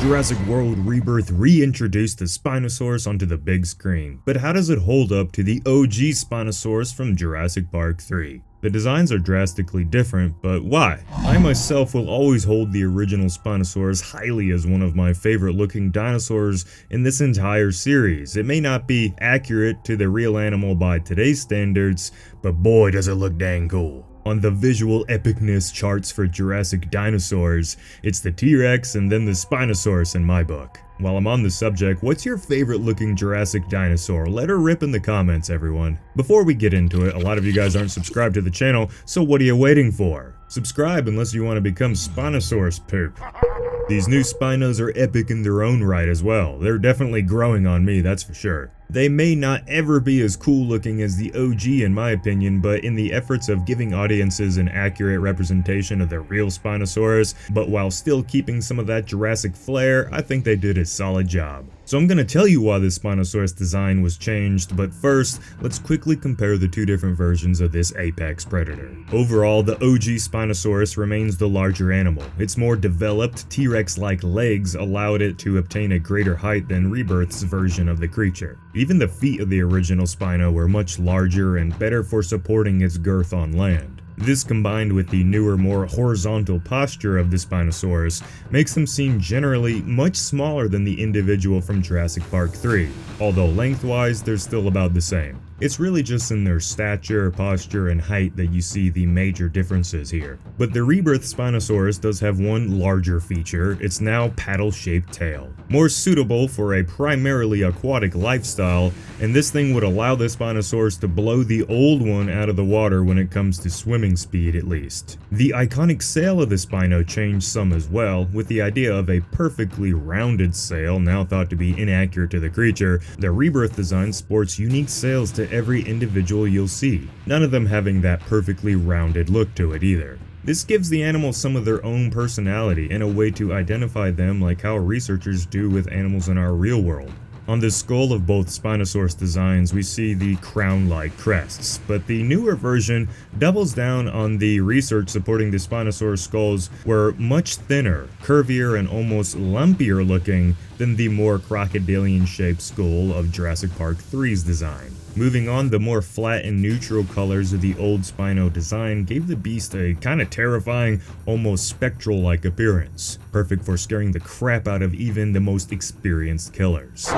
Jurassic World Rebirth reintroduced the Spinosaurus onto the big screen, but how does it hold up to the OG Spinosaurus from Jurassic Park 3? The designs are drastically different, but why? I myself will always hold the original Spinosaurus highly as one of my favorite looking dinosaurs in this entire series. It may not be accurate to the real animal by today's standards, but boy does it look dang cool. On the visual epicness charts for Jurassic dinosaurs, it's the T-Rex and then the Spinosaurus in my book. While I'm on the subject, what's your favorite looking Jurassic dinosaur? Let her rip in the comments, everyone. Before we get into it, a lot of you guys aren't subscribed to the channel, so what are you waiting for? Subscribe unless you want to become Spinosaurus poop. These new Spinos are epic in their own right as well. They're definitely growing on me, that's for sure. They may not ever be as cool looking as the OG in my opinion, but in the efforts of giving audiences an accurate representation of the real Spinosaurus, but while still keeping some of that Jurassic flair, I think they did a solid job. So I'm gonna tell you why the Spinosaurus design was changed, but first, let's quickly compare the two different versions of this apex predator. Overall, the OG Spinosaurus remains the larger animal. Its more developed T-Rex-like legs allowed it to obtain a greater height than Rebirth's version of the creature. Even the feet of the original Spino were much larger and better for supporting its girth on land. This combined with the newer, more horizontal posture of the Spinosaurus makes them seem generally much smaller than the individual from Jurassic Park 3, although lengthwise they're still about the same. It's really just in their stature, posture, and height that you see the major differences here. But the Rebirth Spinosaurus does have one larger feature: its now paddle-shaped tail. More suitable for a primarily aquatic lifestyle, and this thing would allow the Spinosaurus to blow the old one out of the water when it comes to swimming speed at least. The iconic sail of the Spino changed some as well, with the idea of a perfectly rounded sail now thought to be inaccurate to the creature. The Rebirth design sports unique sails to every individual you'll see, none of them having that perfectly rounded look to it either. This gives the animals some of their own personality and a way to identify them like how researchers do with animals in our real world. On the skull of both Spinosaurus designs, we see the crown-like crests, but the newer version doubles down on the research supporting the Spinosaurus skulls were much thinner, curvier, and almost lumpier looking than the more crocodilian-shaped skull of Jurassic Park 3's design. Moving on, the more flat and neutral colors of the old Spino design gave the beast a kinda terrifying, almost spectral-like appearance, perfect for scaring the crap out of even the most experienced killers.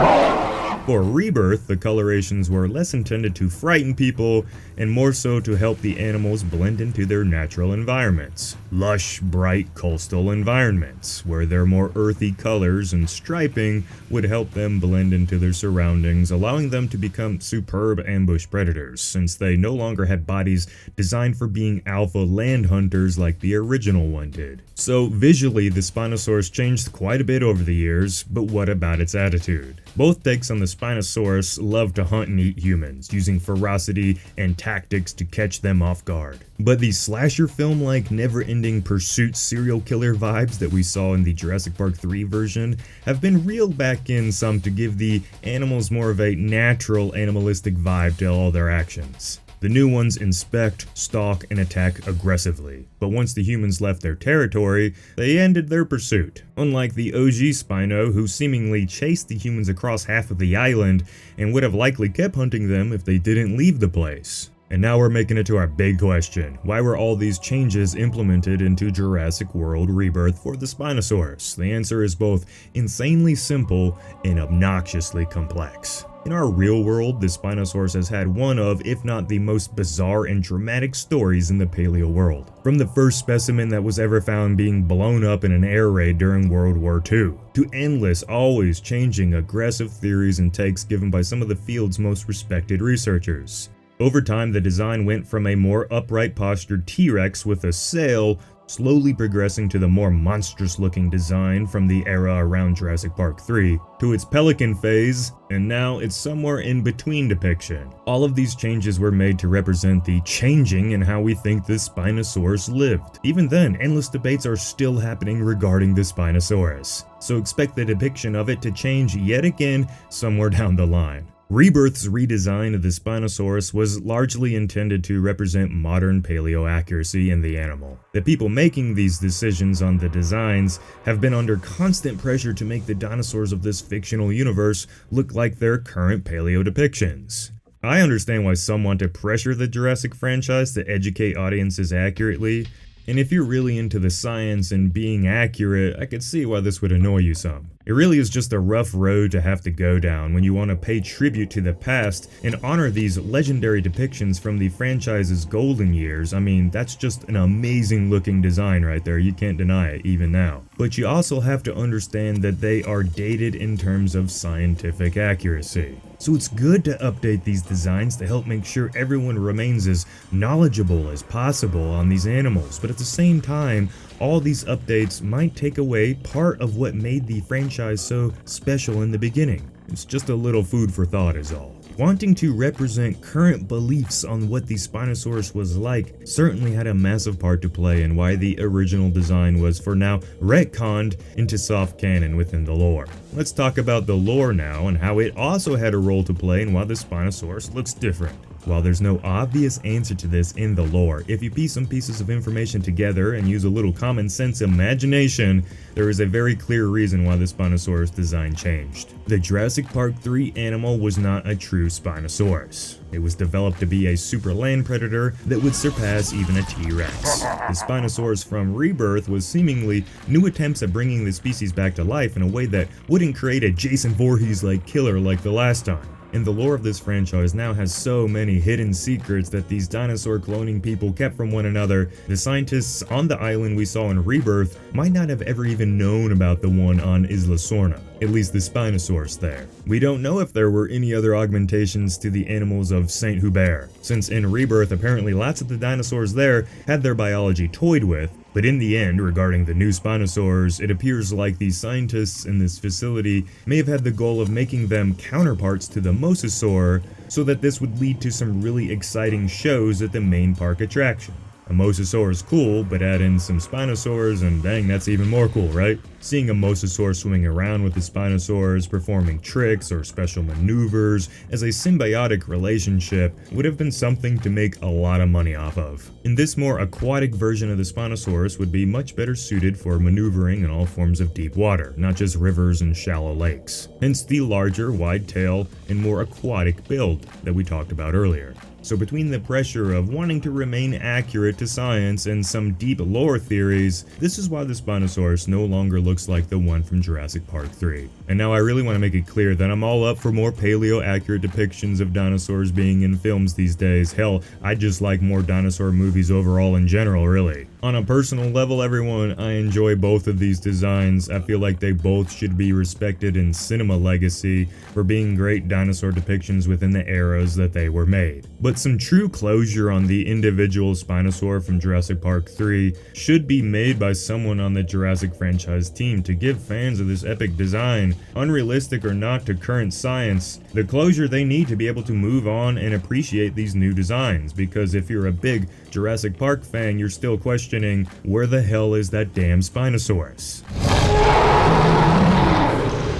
For Rebirth, the colorations were less intended to frighten people and more so to help the animals blend into their natural environments. Lush, bright coastal environments, where their more earthy colors and striping would help them blend into their surroundings, allowing them to become superb ambush predators, since they no longer had bodies designed for being alpha land hunters like the original one did. So visually, the Spinosaurus changed quite a bit over the years, but what about its attitude? Both takes on the Spinosaurus love to hunt and eat humans, using ferocity and tactics to catch them off guard. But the slasher film-like never-ending pursuit serial killer vibes that we saw in the Jurassic Park 3 version have been reeled back in some to give the animals more of a natural animalistic vibe to all their actions. The new ones inspect, stalk, and attack aggressively, but once the humans left their territory, they ended their pursuit. Unlike the OG Spino, who seemingly chased the humans across half of the island and would have likely kept hunting them if they didn't leave the place. And now we're making it to our big question: why were all these changes implemented into Jurassic World Rebirth for the Spinosaurus? The answer is both insanely simple and obnoxiously complex. In our real world, the Spinosaurus has had one of, if not the most bizarre and dramatic stories in the paleo world. From the first specimen that was ever found being blown up in an air raid during World War II, to endless, always changing, aggressive theories and takes given by some of the field's most respected researchers. Over time, the design went from a more upright postured T-Rex with a sail, slowly progressing to the more monstrous-looking design from the era around Jurassic Park 3, to its pelican phase, and now it's somewhere in between depiction. All of these changes were made to represent the changing in how we think the Spinosaurus lived. Even then, endless debates are still happening regarding the Spinosaurus, so expect the depiction of it to change yet again somewhere down the line. Rebirth's redesign of the Spinosaurus was largely intended to represent modern paleo accuracy in the animal. The people making these decisions on the designs have been under constant pressure to make the dinosaurs of this fictional universe look like their current paleo depictions. I understand why some want to pressure the Jurassic franchise to educate audiences accurately, and if you're really into the science and being accurate, I could see why this would annoy you some. It really is just a rough road to have to go down when you want to pay tribute to the past and honor these legendary depictions from the franchise's golden years. I mean, that's just an amazing looking design right there, you can't deny it even now. But you also have to understand that they are dated in terms of scientific accuracy. So it's good to update these designs to help make sure everyone remains as knowledgeable as possible on these animals, but at the same time, all these updates might take away part of what made the franchise so special in the beginning. It's just a little food for thought is all. Wanting to represent current beliefs on what the Spinosaurus was like certainly had a massive part to play in why the original design was for now retconned into soft canon within the lore. Let's talk about the lore now and how it also had a role to play in why the Spinosaurus looks different. While there's no obvious answer to this in the lore, if you piece some pieces of information together and use a little common sense imagination, there is a very clear reason why the Spinosaurus design changed. The Jurassic Park 3 animal was not a true Spinosaurus. It was developed to be a super land predator that would surpass even a T-Rex. The Spinosaurus from Rebirth was seemingly new attempts at bringing the species back to life in a way that wouldn't create a Jason Voorhees-like killer like the last time. And the lore of this franchise now has so many hidden secrets that these dinosaur cloning people kept from one another. The scientists on the island we saw in Rebirth might not have ever even known about the one on Isla Sorna, at least the Spinosaurus there. We don't know if there were any other augmentations to the animals of Saint Hubert, since in Rebirth apparently lots of the dinosaurs there had their biology toyed with. But in the end, regarding the new Spinosaurs, it appears like the scientists in this facility may have had the goal of making them counterparts to the Mosasaur, so that this would lead to some really exciting shows at the main park attraction. A Mosasaur is cool, but add in some Spinosaurs and dang, that's even more cool, right? Seeing a Mosasaur swimming around with the Spinosaurs, performing tricks or special maneuvers as a symbiotic relationship would have been something to make a lot of money off of. And this more aquatic version of the Spinosaurus would be much better suited for maneuvering in all forms of deep water, not just rivers and shallow lakes. Hence the larger, wide tail and more aquatic build that we talked about earlier. So between the pressure of wanting to remain accurate to science and some deep lore theories, this is why the Spinosaurus no longer looks like the one from Jurassic Park 3. And now I really want to make it clear that I'm all up for more paleo-accurate depictions of dinosaurs being in films these days. Hell, I just like more dinosaur movies overall in general, really. On a personal level, everyone, I enjoy both of these designs. I feel like they both should be respected in cinema legacy for being great dinosaur depictions within the eras that they were made. But some true closure on the individual Spinosaur from Jurassic Park 3 should be made by someone on the Jurassic franchise team to give fans of this epic design, unrealistic or not to current science, the closure they need to be able to move on and appreciate these new designs. Because if you're a big Jurassic Park fan, you're still questioning, where the hell is that damn Spinosaurus?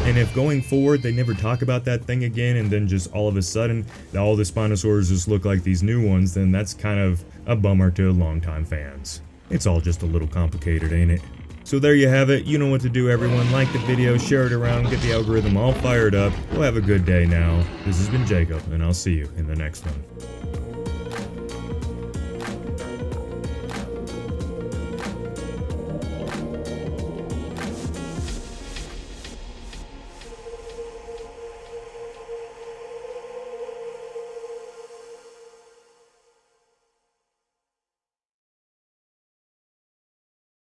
And if going forward they never talk about that thing again and then just all of a sudden all the Spinosaurs just look like these new ones, then that's kind of a bummer to longtime fans. It's all just a little complicated, ain't it? So there you have it. You know what to do, everyone. Like the video, share it around, get the algorithm all fired up. We'll have a good day now. This has been Jacob, and I'll see you in the next one.